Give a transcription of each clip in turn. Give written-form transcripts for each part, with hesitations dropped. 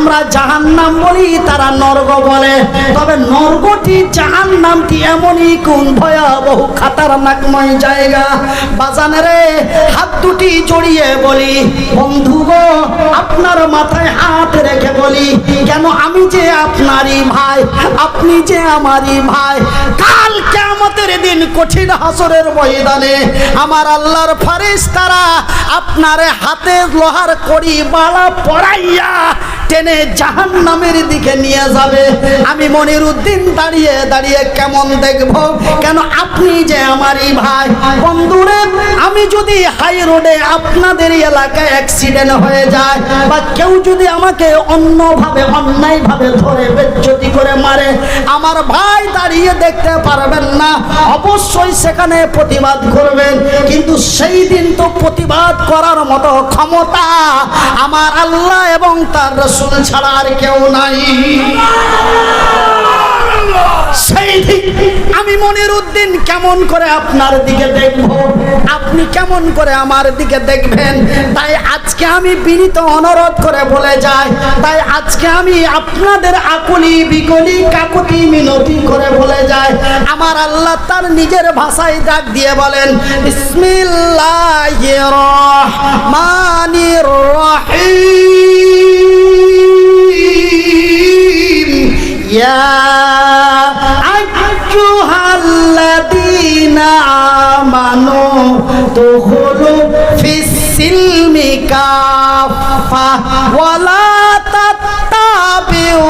আমরা জাহান্নাম বলি, তারা নরক বলে। তবে নরকটি জাহান্নামটি এমনই কোন ভয়াবহ খাতারনাকময় জায়গা। বাজানে রে, হাত দুটি জড়িয়ে বলি, বন্ধু গো, আপনার মাথায় হাত রেখে বলি, কেন আমি যে আপনারই ভাই, আপনি যে আমারই ভাই। কাল কিয়ামতের দিন কঠিন হাসরের ময়দানে আমার আল্লাহর ফেরেশতারা আপনার হাতে লোহার কড়ি বালা পড়াইয়া টেনে জাহান্নামের দিকে নিয়ে যাবে। আমি মনিরউদ্দিন দাঁড়িয়ে দাঁড়িয়ে কেমন দেখব, কেন আপনি যে আমারই ভাই। বন্ধুরে, আমি যদি হাই রোডে আপনাদের এলাকায় অ্যাক্সিডেন্ট হয়ে যায়, বা কেউ যদি আমাকে অন্যভাবে অন্যায়ভাবে ধরে বেজ্জতি করে মারে, আমার ভাই দাঁড়িয়ে দেখতে পারবেন না, অবশ্যই সেখানে প্রতিবাদ করবেন। কিন্তু সেই দিন তো প্রতিবাদ করার মতো ক্ষমতা আমার আল্লাহ এবং তার রাসূল ছাড়া আর কেউ নাই। সেই দিন আমি মনিরউদ্দিন কেমন করে আপনার দিকে দেখব, আপনি কেমন করে আমার দিকে দেখবেন। তাই আজকে আমি বিনীত অনুরোধ করে বলে যাই, তাই আজকে আমি আপনাদের আকুলি বিকলি কাকুতি মিনতি করে বলে যাই, আমার আল্লাহ তার নিজের ভাষায় ডাক দিয়ে বলেন, বিসমিল্লাহির রহমানির রহিম, ইয়া আইয়ুহাল্লাযীনা আমানু দুখুলু ফিস-সিলমি কাফা ওয়া লা তাত্তাবিউ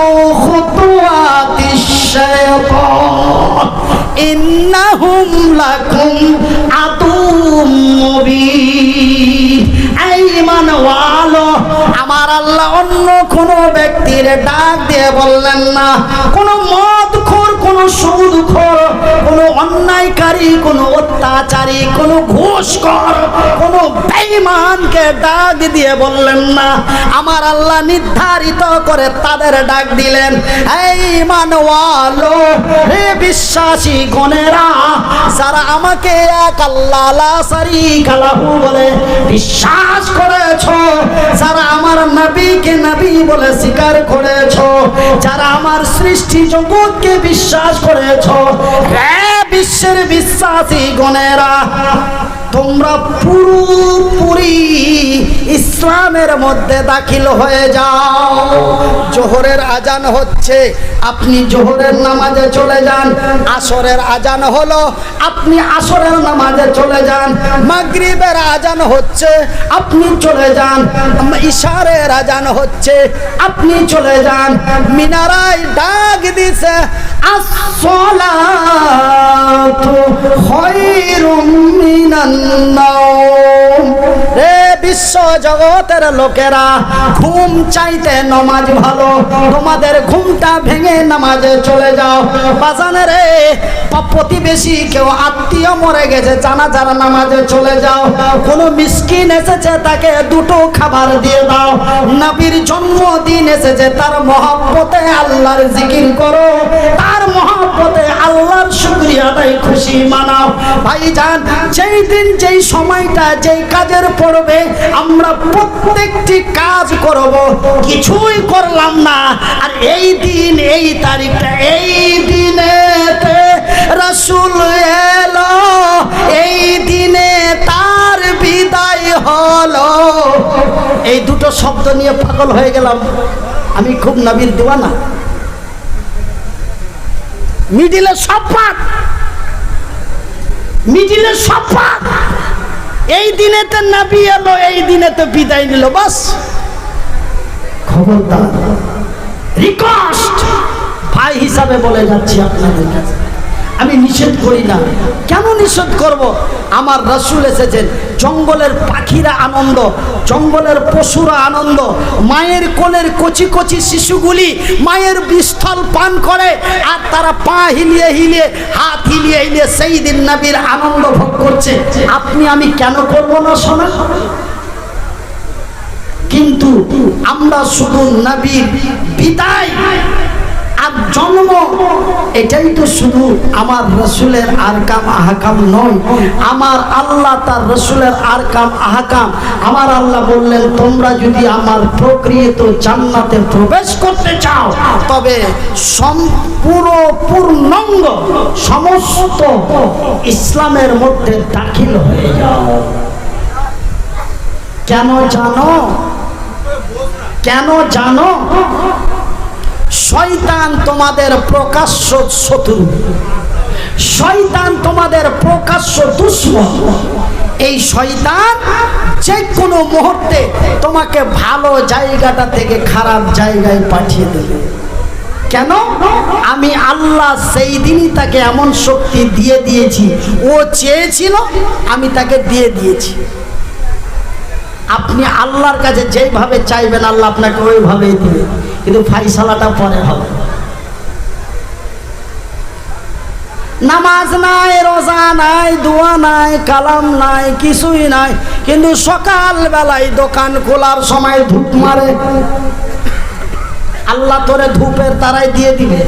খুতুওয়াতিশ শাইতান ইন্নাহুম লাকুম আদুউম মুবিন। এই ঈমানওয়ালো, আমার আল্লাহ অন্য কোন ব্যক্তির ডাক দিয়ে বললেন না, কোন মদখোর, কোন সুদখোর, কোন অন্যায়কারী, কোন অত্যাচারী, কোন ঘুষখোর, কোন বেঈমানকে ডাক দিয়ে বললেন না। আমার আল্লাহ নির্ধারিত করে তাদের ডাক দিলেন, এই ঈমানওয়ালো, হে বিশ্বাসী গণেরা, যারা আমাকে এক আল্লাহ লা শারীকা লাহু বলে বিশ্বাস করেছো, যারা আমার নবীকে নবী বলে স্বীকার করেছো, যারা আমার সৃষ্টি জগৎকে বিশ্বাস করেছো, হে বিশ্বের বিশ্বাসী গণেরা, তোমরা পুরোপুরি ইসলামের মধ্যে দাখিল হয়ে যাও। জোহরের আজান হচ্ছে, আপনি জোহরের নামাজে চলে যান। আসরের আজান হলো, আপনি আসরের নামাজে চলে যান। মাগরিবের আজান হচ্ছে, আপনি চলে যান। ইশারের আজান হচ্ছে, আপনি চলে যান। মিনারায় ডাক দিছে, আসসালাতু খায়রুম মিনান নাওম। রে বিশ্ব জগতের লোকেরা, ঘুম চাইতে নামাজ ভালো, তোমাদের ঘুমটা ভেঙে নামাজে চলে যাও। বাজানে রে, প্রতিবেশী কেউ আত্মীয় মরে গেছে, জানাজার নামাজে চলে যাও। কোনো মিসকিন এসেছে, তাকে দুটো খাবার দিয়ে দাও। নবীর জন্মদিন এসেছে, তার মহব্বতে আল্লাহর জিকির করো, তার মহব্বতে আল্লাহর শুকরিয়া আদায়, খুশি মানাও। ভাইজান, যেই দিন যেই সময়টা যেই কাজের পড়বে, আমরা প্রত্যেকটি কাজ করব, কিছুই করলাম না। আর এই দিন, এই তারিখটা, এই দিনেতে রাসূল এলো, এই দিনে তার বিদায় হলো। এই দুটো শব্দ নিয়ে পাগল হয়ে গেলাম। আমি খুব নবীর দিওয়ানা। মিডিলে শপথ, মিডিলে শপথ, এই দিনেতে নবী এলো, এই দিনেতে বিদায় নিল, বাস। খবরদার, রিকোয়েস্ট ভাই হিসাবে বলে যাচ্ছি আপনাদের কাছে, আমি নিষেধ করি না। কেন নিষেধ করব? আমার রাসূল এসেছেন, জঙ্গলের পাখিরা আনন্দ, জঙ্গলের পশুরা আনন্দ, মায়ের কোলের কচি কচি শিশুগুলি মায়ের বিস্থল পান করে, আর তারা পা হিলিয়ে হিলিয়ে, হাত হিলিয়ে হিলিয়ে সেই দিন নবীর আনন্দ ভোগ করছে। আপনি আমি কেন করব না শোনা? কিন্তু আমরা শুধু নবীর বিদায় আর জন্ম এটাই তো শুধু আমার রসুলের আরকাম আহকাম নয়, আমার আল্লাহ তার রসুলের আরকাম আহকাম। আমার আল্লাহ বললেন, তোমরা যদি আমার প্রকৃত জান্নাতে প্রবেশ করতে চাও তবে পূর্ণাঙ্গ সমস্ত ইসলামের মধ্যে দাখিল হয়ে যাও। কেন জানো? কেন জানো? শয়তান তোমাদের প্রকাশ্য শত্রু, শয়তান তোমাদের প্রকাশ্য দুশমন। এই শয়তান যে কোনো মুহূর্তে তোমাকে ভালো জায়গাটা থেকে খারাপ জায়গায় পাঠিয়ে দেবে। কেন? আমি আল্লাহ সেই দিনই তাকে এমন শক্তি দিয়ে দিয়েছি, ও চেয়েছিল আমি তাকে দিয়ে দিয়েছি। আপনি আল্লাহর কাছে যেভাবে চাইবেন আল্লাহ আপনাকে ওইভাবেই দিবে, কিন্তু ফাইসালাটা পরে হবে। নামাজ নাই, রোজা নাই, দোয়া নাই, কালাম নাই, কিছুই নাই, কিন্তু সকাল বেলায় দোকান খোলার সময় ধূপ মারে। আল্লাহ তোরে ধূপের তারাই দিয়ে দিবে,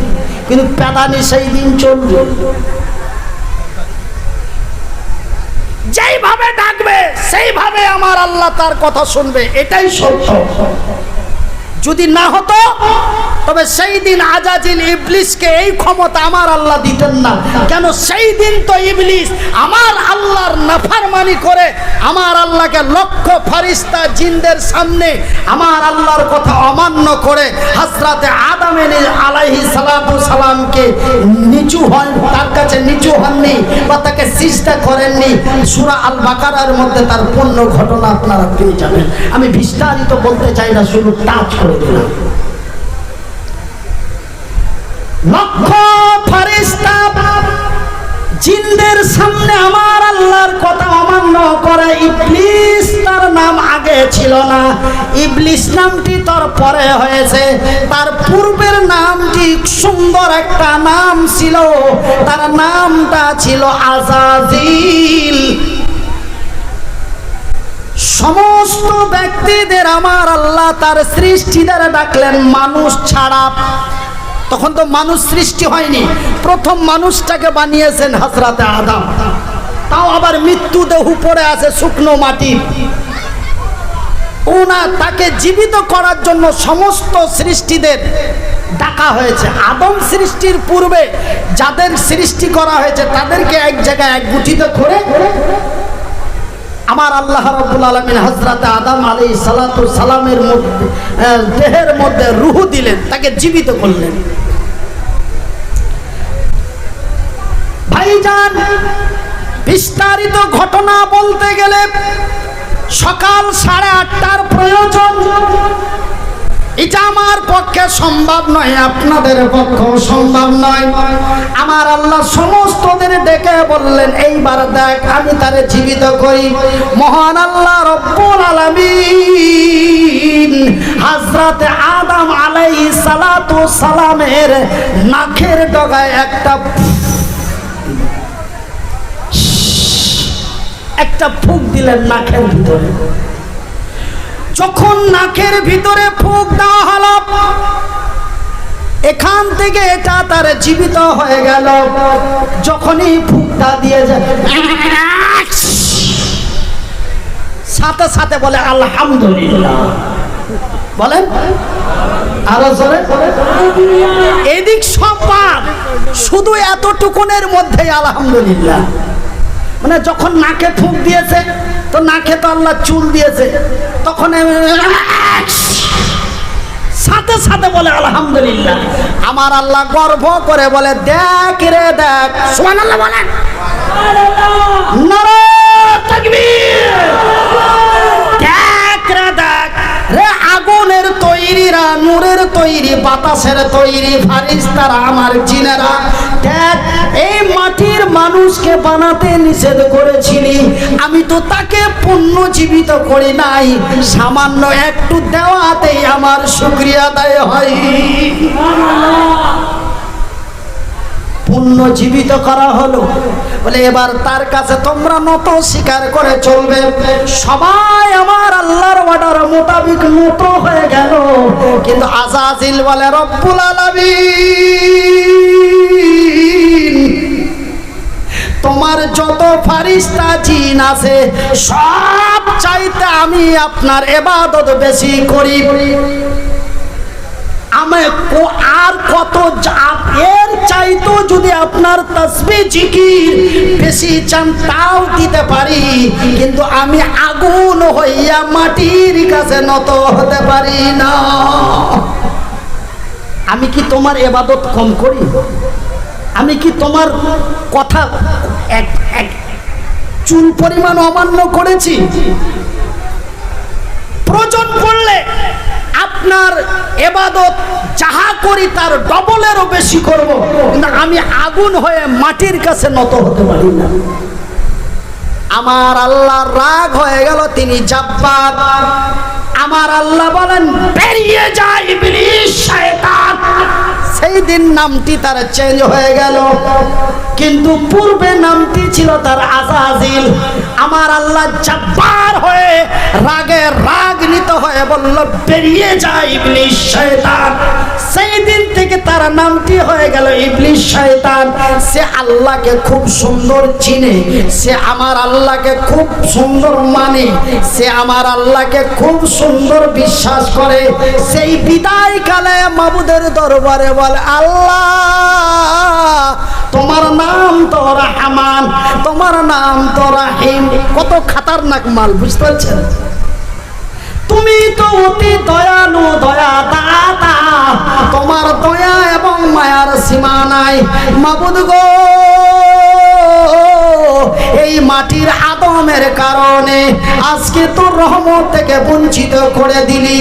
কিন্তু প্যাদানি সেই দিন চলবে। যেইভাবে ডাকবে সেইভাবে আমার আল্লাহ তার কথা শুনবে, এটাই সত্য। যদি না হতো তবে সেই দিন আজাজিল ইবলিসকে এই ক্ষমতা আমার আল্লাহ দিতেন না। কেন? সেই দিন তো ইবলিস আমার আল্লাহর নাফরমানি করে আমার আল্লাহকে লক্ষ ফেরেশতা জিনদের সামনে আমার আল্লাহর কথা অমান্য করে হযরতে আদম আলাইহিস সালাতু সালামকে নিচু হয়, তার কাছে নিচু হননি বা তাকে সিজদা করেননি। সূরা আল বাকারার মধ্যে তার পূর্ণ ঘটনা আপনারা পেয়ে যাবেন। আমি বিস্তারিত বলতে চাই না, শুধু টাচ করে দিলাম। লক্ষ ফেরেশতা জিনদের সামনে আমার আল্লাহর কথা অমান্য করে। ইবলিস তার নাম আগে ছিল না, ইবলিস নামটি তার পরে হয়েছে। তার পূর্বের নামটি সুন্দর একটা নাম ছিল, তার নামটা ছিল আজাজিল। সমস্ত ব্যক্তিদের আমার আল্লাহ তার সৃষ্টিদের ডাকলেন মানুষ ছাড়া। তখন তো মানুষ সৃষ্টি হয়নি, প্রথম মানুষটাকে বানিয়েছেন হযরতে আদম, তাও আবার মৃত্যু দেহ পড়ে আছে শুকনো মাটি। তাকে জীবিত করার জন্য সমস্ত সৃষ্টিদের ডাকা হয়েছে। আদম সৃষ্টির পূর্বে যাদের সৃষ্টি করা হয়েছে তাদেরকে এক জায়গায় একগঠিত করে আমার আল্লাহ রাব্বুল আলামিন হযরতে আদম আলাইহিস সালাতু সালামের মধ্যে দেহের মধ্যে রূহ দিলেন, তাকে জীবিত করলেন। ভাইজান, বিস্তারিত ঘটনা বলতে গেলে সকাল 8:30টার প্রয়োজন। এটা আমার পক্ষে সম্ভব নয়, আপনাদের পক্ষেও সম্ভব নয়। আমার আল্লাহ সমস্তদের ডেকে বললেন, এইবার দেখ আমি তারে জীবিত করি। মহান আল্লাহ রব্বুল আলামিন হযরতে আদম আলাইহিস সালাতু সালামের নাকের ডগায় একটা ফুঁক দিলেন নাকের ভিতরে। যখন নাকের ভিতরে ফুঁক দেওয়া হলো, এখান থেকে এটা তার জীবিত হয়ে গেল। যখনই ফুঁকটা দিয়ে যায় সাথে সাথে বলে আলহামদুলিল্লাহ। বলেন আরো জোরে। এদিক সব বাদ, শুধু এতটুকুনের মধ্যে আলহামদুলিল্লাহ। মানে যখন নাকে ফুঁক দিয়েছে তো নাকে তো আল্লাহ চুল দিয়েছে, তখন সাথে সাথে বলে আলহামদুলিল্লাহ। আমার আল্লাহ গর্ব করে বলে, দেখ রে দেখ, সুবহানাল্লাহ বলেন, নারে তাকবীর। দেখ রে দেখ রে, আগুনের তৈরিরা, নূরের তৈরি, বাতাসের তৈরি ফারিস্তারা, আমার জিনেরা, দেখ এই মাটির মানুষকে বানাতে নিষেধ করেছিলি, আমি তো তাকে পুনর্জীবিত করি নাই, সামান্য একটু দেওয়াতেই আমার শুকরিয়া আদায় হয়। পুনর্জীবিত করা হলো। বলে এবার তার কাছে তোমরা নত স্বীকার করে চলবে। সবাই আমার আল্লাহর অর্ডার মোতাবেক নত হয়ে গেল। কিন্তু আজাজিল বলে রব্বুল আলামিন, তোমার যত ফারিস্তা জিন আছে সব চাইতে আমি আপনার ইবাদত বেশি করি। আমি আর কত এর চাইতো যদি আপনার তাসবিহ জিকির বেশি চান তাও দিতে পারি, কিন্তু আমি আগুন হইয়া মাটির কাছে নত হতে পারি না। আমি কি তোমার ইবাদত কম করি? আমি কি তোমার কথা এক চুল পরিমাণ অমান্য করেছি? প্রয়োজন পড়লে আপনার ইবাদত যাহা করি তার ডবলেরও বেশি করব, কিন্তু আমি আগুন হয়ে মাটির কাছে নত হতে পারি না। আমার আল্লাহ রাগ হয়ে গেল, তিনি জাব্বার। আমার আল্লাহ বলেন বেরিয়ে যা ইবলিস শয়তান। সেই দিন নামটি তার চেঞ্জ হয়ে গেল, কিন্তু পূর্বে নামটি ছিল তার আজাজিল। আমার আল্লাহ জাব্বার হয়ে রাগে রাগান্বিত হয়ে বলল বেরিয়ে যা ইবলিস শয়তান। সেই দিন থেকে তার নামটি হয়ে গেল ইবলিস শয়তান। সে আল্লাহকে খুব সুন্দর চিনে, সে আমার আল্লাহকে খুব সুন্দর মানে, সে আমার আল্লাহকে খুব সুন্দর বিশ্বাস করে। সেই বিদায় কালে মাবুদের দরবারে বলে আল্লাহ তোমার নাম তো রহমান, তোমার নাম তো রহিম। কত খাতারনাক মাল, বুঝতে পারছেন? তুমি তো অতি দয়ালু, দয়া দাতা, তোমার দয়া এবং মায়ার সীমা নাই। মাবুদ গো, এই মাটির আদমের কারণে আজকে তোর রহমত থেকে বঞ্চিত করে দিলি,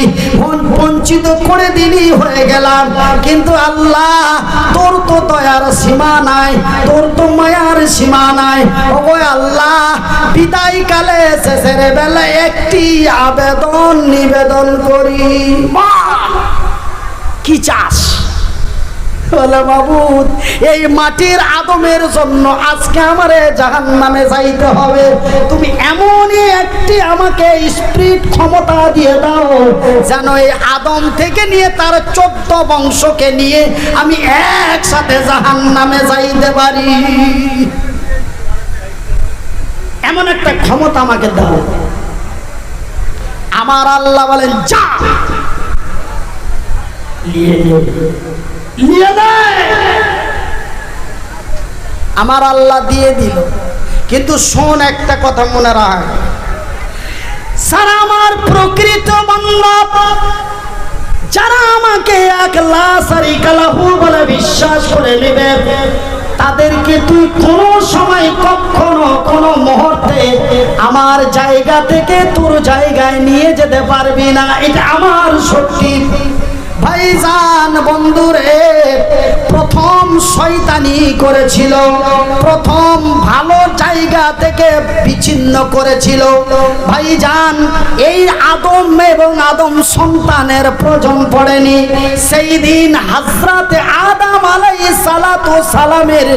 বঞ্চিত করে দিলি হয়ে গেলাম। কিন্তু আল্লাহ তোর তো দয়ার সীমা নাই, তোর তো মায়ার সীমা নাই। ওগো আল্লাহ, বিদায় কালে শেষের বেলা একটি আবেদন নিবেদন করি। কি চাস? বলে মাবুদ, এই মাটির আদমের জন্য আজকে আমারে জাহান্নামে যাইতে হবে। তুমি এমনই একটি আমাকে স্পিরিট ক্ষমতা দিয়ে দাও যেন এই আদম থেকে নিয়ে তার 14 বংশকে নিয়ে আমি একসাথে জাহান্নামে যাইতে পারি। এমন একটা ক্ষমতা আমাকে দাও। আমার আল্লাহ বলেন যা, আমার আল্লাহ দিয়ে দিল। কিন্তু শোন, একটা কথা মনে রাখ, সারা আমার প্রকৃত বান্দা যারা আমাকে একলা শারীকা লাহু বলে বিশ্বাস করে নেবে, তাদেরকে তুই কোনো সময় কখনো কোনো মুহূর্তে আমার জায়গা থেকে তোর জায়গায় নিয়ে যেতে পারবি না। এটা আমার সত্যি। ভাইজান বন্ধুরে, প্রথম শয়তানি করেছিল, প্রথম ভালো জায়গা থেকে বিচ্ছিন্ন করেছিল। ভাইজান, এই আদম এবং আদম সন্তানের প্রয়োজন পড়েনি। সেই দিন হযরত আদম আলাইহিস সালাতু সালামের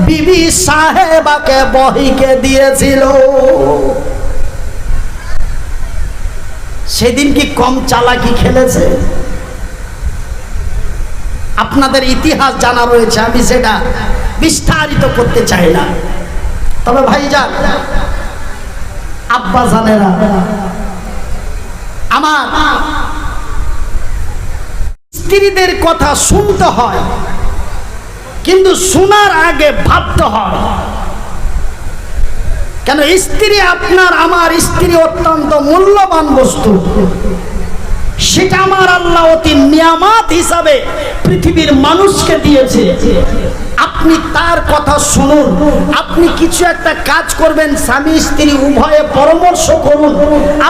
বিবি সাহেবাকে বহিকে দিয়েছিল। সেদিন কি কম চালাকি খেলেছে? আপনাদের ইতিহাস জানা রয়েছে, আমি সেটা বিস্তারিত করতে চাই না। তবে ভাইজান, আব্বা জানেরা, আমার স্ত্রীদের কথা শুনতে হয়, কিন্তু শোনার আগে ভাবতে হয়। কেন? স্ত্রী আপনার আমার স্ত্রী অত্যন্ত মূল্যবান বস্তু। সেটা আমার আল্লাহ অতি নিয়ামত হিসাবে পৃথিবীর মানুষকে দিয়েছে। আপনি তার কথা শুনুন। আপনি কিছু একটা কাজ করবেন, স্বামী স্ত্রী উভয়ে পরামর্শ করুন।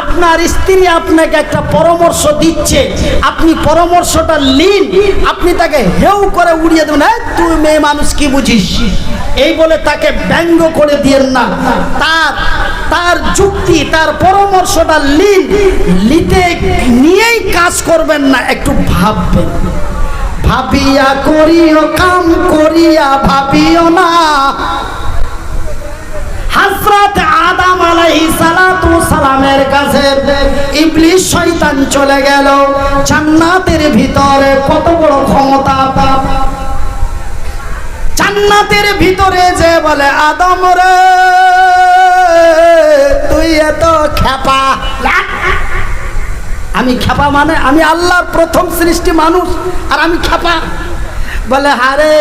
আপনার স্ত্রী আপনাকে একটা পরামর্শ দিচ্ছে, আপনি পরামর্শটা নিন। আপনি তাকে হেউ করে উড়িয়ে দেবেন, তুই মেয়ে মানুষ কি বুঝিস, এই বলে তাকে ব্যঙ্গ করে দিয়েন না। তার যুক্তি, তার পরামর্শটা নিতে নিয়েই কাজ করবেন না, একটু ভাববেন। ভাবিয়া করিও কাম করিয়া ভাবিও না। হযরত আদম আলাইহিস সালাতু সালামের কাছে ইবলিস শয়তান চলে গেল। জান্নাতের ভিতরে কত বড় ক্ষমতা! জান্নাতের ভিতরে যে বলে, আদম রে তুই এত খেপা। আমি খেপা মানে আমি আল্লাহর প্রথম সৃষ্টি মানুষ আর আমি খেপা? বলে আরে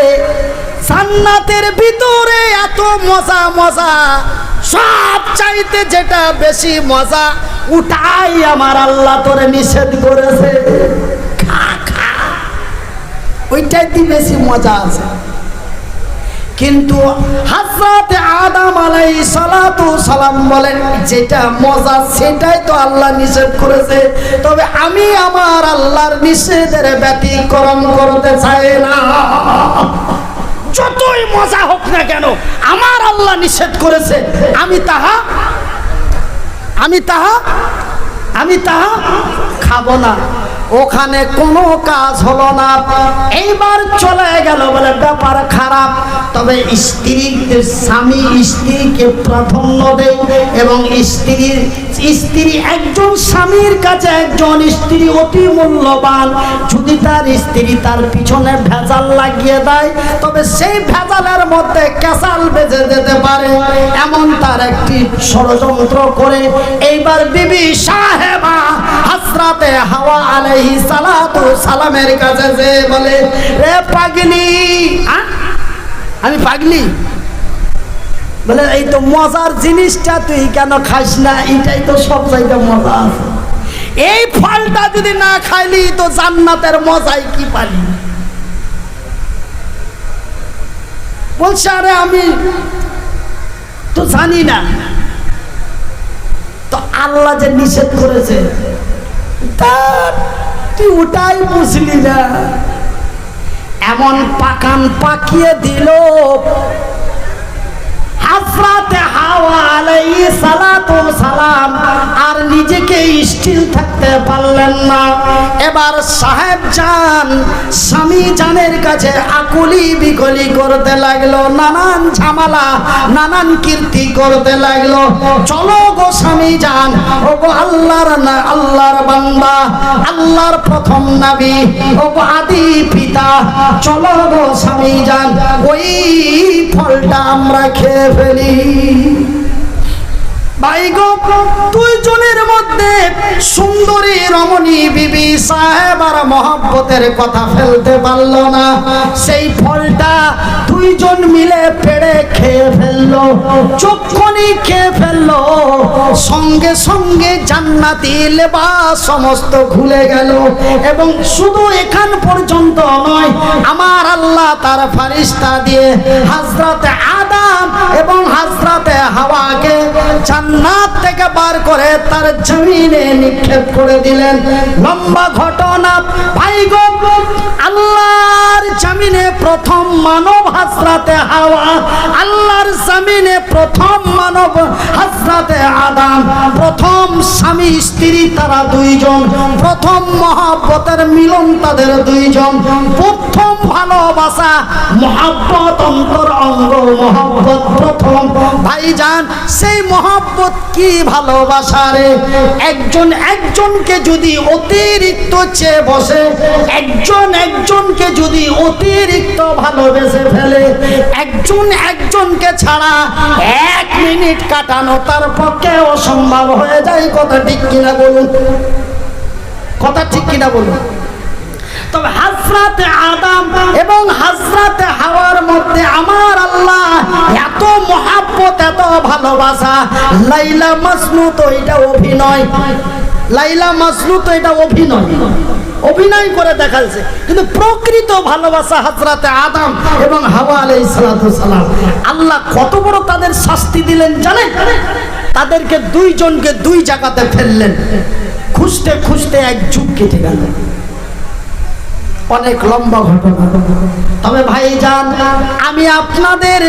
জান্নাতের ভিতরে এত মজা মজা, সব চাইতে যেটা বেশি মজা ওটাই আমার আল্লাহ তোরে নিষেধ করেছে। খা খা, ওইটাই বেশি মজা আছে। কিন্তু হযরত আদম আলাইহিস সালাতু সালাম বলেন, যেটা মজা সেটাই তো আল্লাহ নিষেধ করেছে, তবে আমি আমার আল্লাহর নিষেধের ব্যতিক্রম করতে চাই না। যতই মজা হোক না কেন, আমার আল্লাহ নিষেধ করেছে, আমি তাহা খাবো না। ওখানে কোনো কাজ হলো না। এইবার চলে গেল, বলে ব্যাপার খারাপ, তবে স্বামী স্ত্রীকে প্রাধান্য দেয় এবং স্ত্রী একজন স্বামীর কাছে একজন স্ত্রী অতি মূল্যবান। যদি তার স্ত্রী তার পিছনে ভেজাল লাগিয়ে দেয়, তবে সেই ভেজালের মধ্যে ক্যাসাল বেজে যেতে পারে, এমন তার একটি ষড়যন্ত্র করে এইবার বিবি সাহেবা হযরতে হাওয়া আলাইহিস সালাতু সালামের কাছে যে বলে, রে পাগলি, আমি পাগলি? বলে এই তো মজার জিনিসটা তুই কেন খাস না? এটাই তো সব চাইতে মজা আছে। এই ফলটা যদি না খাইলি তো জান্নাতের মজাই কি পালি? বলছে আরে আমি তো জানি না। তো আল্লাহ যে নিষেধ করেছে তুই ওটাই বুঝলি না। এমন পাকান পাকিয়ে দিল হযরতে হাওয়া আলাইহিস সালাতু সালাম আর নিজেকে স্থির থাকতে পারলেন না। এবার সাহেব জান স্বামী জানের কাছে আকুলি বিকলি করতে লাগলো, নানান ঝামেলা নানান কীর্তি করতে লাগলো। চলো গো স্বামী জান, ও গো আল্লাহর বান্দা, আল্লাহর প্রথম নবী, ও গো আদি পিতা, চলো গো স্বামী জান, ওই ফলটা আমরা খেয়ে ফেলি। ভাই গো, দুইজনের মধ্যে সুন্দরী রমণী বিবি সাহেবার মহব্বতের কথা ফেলতে পারল না। সেই ফলটা দুইজন মিলে পেড়ে খেয়ে ফেললো। যখনই খেয়ে ফেললো, সঙ্গে সঙ্গে জান্নাতি লেবাস সমস্ত খুলে গেল। এবং শুধু এখান পর্যন্ত নয়, আমার আল্লাহ তার ফারিস্তা দিয়ে হযরতে আদম এবং হযরতে হাওয়াকে জান্নাত থেকে বার করে তার জমিনে নিক্ষেপ করে দিলেন। লম্বা ঘটনা ভাই গো, আল্লাহর জমিনে প্রথম মানব হযরতে হাওয়া, আল্লাহর জমিনে প্রথম মানব হযরতে আদম, প্রথম স্বামী স্ত্রী তারা দুইজন, প্রথম মহব্বতের মিলন তাদের দুইজন, প্রথম ভালোবাসা মহব্বত, অন্তর অঙ্গ মহব্বত প্রথম। ভাইজান, সেই মহব্বত কি ভালোবাসা রে! একজন একজনকে যদি অতিরিক্ত চেয়ে বসে, একজন একজনকে যদি অতিরিক্ত ভালোবেসে ফেলে, একজন একজনকে ছাড়া 1 মিনিট কাটানো তার পক্ষে অসম্ভব হয়ে যায়। কথা ঠিক কিনা বলুন? কথা ঠিক কিনা বলুন? তবে হযরতে আদম এবং হযরতে হাওয়ার মধ্যে আমার আল্লাহ এত মহব্বত, এত ভালোবাসা। লাইলা মাজনু তো এটা অভিনয়, লাইলা মাজনু তো এটা অভিনয়, অভিনয় করে দেখাচ্ছে, কিন্তু প্রকৃত ভালোবাসা হযরতে আদম এবং হাওয়া আলাইহিস সালাতু সালাম। আল্লাহ কত বড় তাদের শাস্তি দিলেন জানেন? তাদেরকে দুইজনকে দুই জায়গাতে ফেললেন। খুঁজতে খুঁজতে এক যুগ কেটে গেল। অনেক লম্বা ঘটনা। তবে ভাইজান, আমি আপনাদের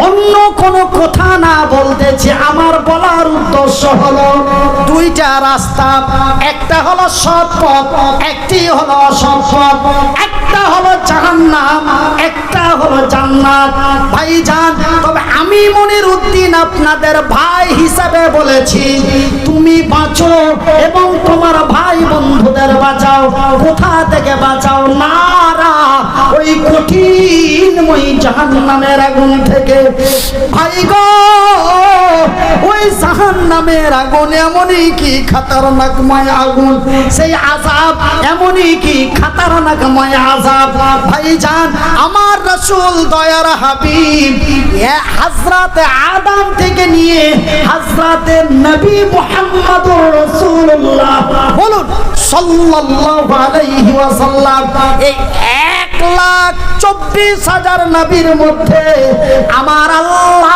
অন্য কোনো কথা না বলতেছি। আমার বলার উদ্দেশ্য হলো দুইটা রাস্তা, একটা হলো সৎ পথ, একটি হলো অসৎ পথ। একটা হলো জাহান্নাম, একটা হলো জান্নাত। ভাইজান, তবে আমি মনিরউদ্দিন আপনাদের ভাই হিসাবে বলেছি, তুমি বাঁচো এবং তোমার ভাই বন্ধুদের বাঁচাও। কোথা থেকে বাঁচাও? নারা ওই কঠিনময় জাহান্নামের আগুন থেকে। ভাই গো, ওই জাহান্নামের আগুন এমনই কি খতরনাকময় আগুন, সেই আযাব এমনই কি খতরনাকময় আযাব। ভাইজান, আমার রাসূল দয়ার হাবিব হযরত আদম থেকে নিয়ে হযরত নবী মুহাম্মদুর রাসূলুল্লাহ বলুন সাল্লাল্লাহু আলাইহি ওয়াসাল্লাম, এই 1,24,000 নবীর মধ্যে আমার আল্লাহ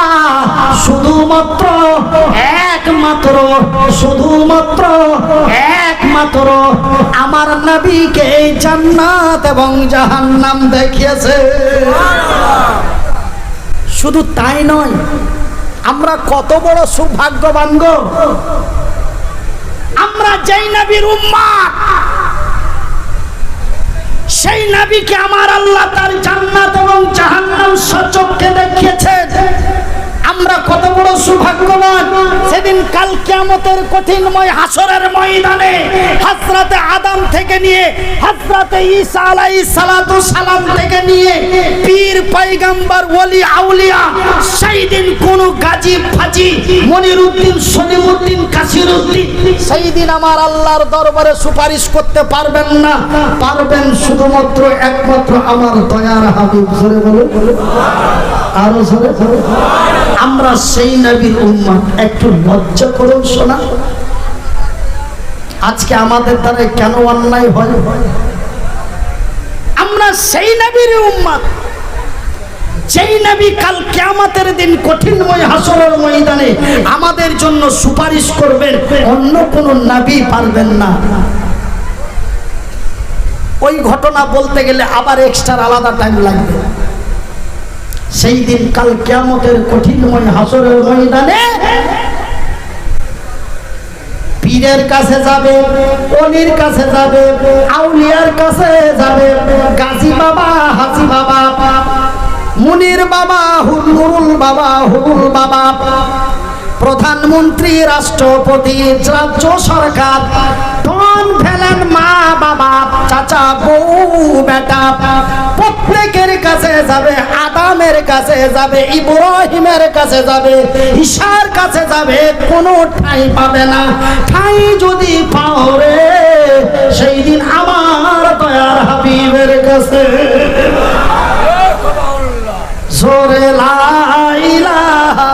শুধুমাত্র একমাত্র আমার নবীকে জান্নাত এবং জাহান্নাম দেখিয়েছে। শুধু তাই নয়, আমরা কত বড় সৌভাগ্যবান গো, আমরা যেই নবীর উম্মত, সেই নবীকে আমার আল্লাহ তার জান্নাত এবং জাহান্নাম সচক্ষে দেখিয়েছেন। আমরা কত বড় সৌভাগ্যবান। সেদিন কাল কিয়ামতের কঠিনময় হাসরের ময়দানে হযরত আদম থেকে নিয়ে হযরত ঈসা আলাইহিস সালাতু সালাম থেকে নিয়ে পীর পয়গম্বর ওলি আউলিয়া, সেই দিন কোন গাজী ফাজি মনিরউদ্দিন সলিমউদ্দিন কাসিরউদ্দিন সেই দিন আমার আল্লাহর দরবারে সুপারিশ করতে পারবেন না, পারবেন শুধুমাত্র একমাত্র আমার দয়ার হাবিব। জোরে বলুন, আরো জোরে বলুন। আমরা সেই নবীর উম্মত, একটু লজ্জা করুন শোনা। আজকে আমাদের দ্বারা কেন অন্যায় হয়? আমরা সেই নবীর উম্মত, যেই নবী কাল কিয়ামতের দিন কঠিনময় হাসরের ময়দানে আমাদের জন্য সুপারিশ করবেন, অন্য কোন নবী পারবেন না। ওই ঘটনা বলতে গেলে আবার এক্সট্রা আলাদা টাইম লাগবে। সেই দিন কাল কিয়ামতের কঠিনময় হাসরের ময়দানে পীরের কাছে যাবে, ওলির কাছে যাবে, আউলিয়ার কাছে যাবে, গাজী বাবা, হাজী বাবা, মুনির বাবা, হুজুরুল বাবা, হুজুর বাবা, প্রধানমন্ত্রী, রাষ্ট্রপতি, রাজ্য সরকার, ধন ফেলেন, মা বাবা, চাচা, বউ, বেটা, প্রত্যেকের কাছে যাবে। আদমের কাছে যাবে, ইব্রাহিমের কাছে যাবে, ঈসার কাছে যাবে, কোনো ঠাঁই পাবে না। ঠাঁই যদি পাও রে, সেই দিন আমার দয়ার হাবিবের কাছে। জোরে লা ইলাহা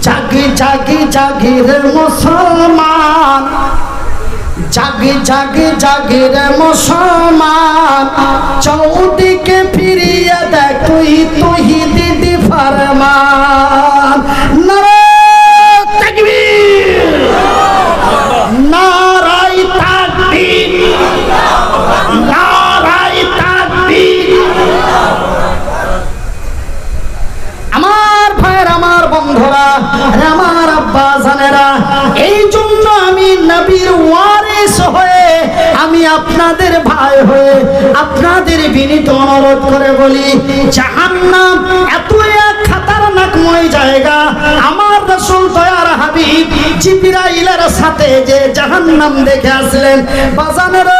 জাগি জাগি জাগি রে মুসলমান, জাগি জাগি জাগি রে মুসলমান, চৌদিকে ফিরিয়ে দেখ তুই তৌহিদি ফরমান। নারে তাকবীর, নারায়ে তাকবীর, নারায়ে তাকবীর। আমার ভাইয়ের, আমার বন্ধুরা, আমার আব্বা জানেরা, এই জন্য আমি নবীর ওয়ারিস হয়ে, আমি আপনাদের ভাই হয়ে আপনাদের বিনীত অনুরোধ করে বলি, জাহান্নাম এত এক খতরনাকময় জায়গা। আমার রাসূল দয়ার হাবিব জিবরাইলের সাথে যে জাহান্নাম দেখে আসলেন, বাজানেরা